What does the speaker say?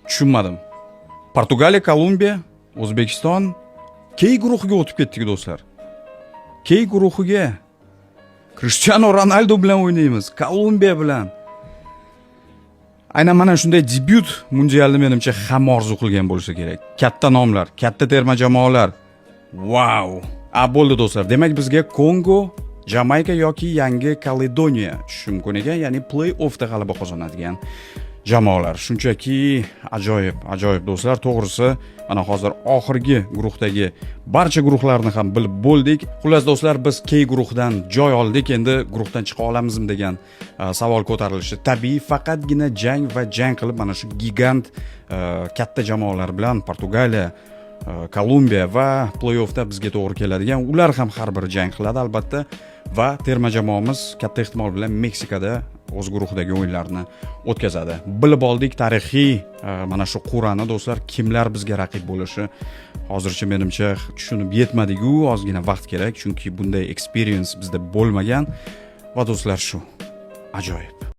tushunmadim. Portugaliya, Kolumbiya, O'zbekiston key guruhiga o'tib ketdik do'stlar. Key guruhiga Cristiano Ronaldo bilan o'ynaymiz, Kolumbiya bilan. Aynan mana shunday debyut mundialni menimcha hamma orzu qilgan bo'lsa kerak. Katta nomlar, katta terma jamoalar. Wow! Bo'ldi do'stlar. Demak bizga Kongo, Jamayka yoki Yangi Kaledoniya tushishi mumkin ekan, ya'ni play-offda g'alaba qozonadigan jamoalar. Shunchaki ajoyib do'stlar. To'g'risi, mana hozir oxirgi guruhdagi barcha guruhlarni ham bilib bo'ldik. Xullas do'stlar, biz key guruhdan joy oldik. Endi guruhdan chiqa olamizmi degan savol ko'tarilishi tabiiy. Faqatgina jang qilib mana shu gigant katta jamoalar bilan Portugaliya, Kolumbiya va play-offda bizga to'g'ri keladigan, ular ham har bir jang qiladi albatta va terma jamoamiz katta ehtimol bilan Meksikada o'z guruhidagi o'yinlarni o'tkazadi. Bilib oldik tarixiy mana shu qur'ani do'stlar, kimlar bizga raqib bo'lishi hozircha menimcha tushunib yetmadiku, ozgina vaqt kerak, chunki bunday experience bizda bo'lmagan va do'stlar shu ajoyib.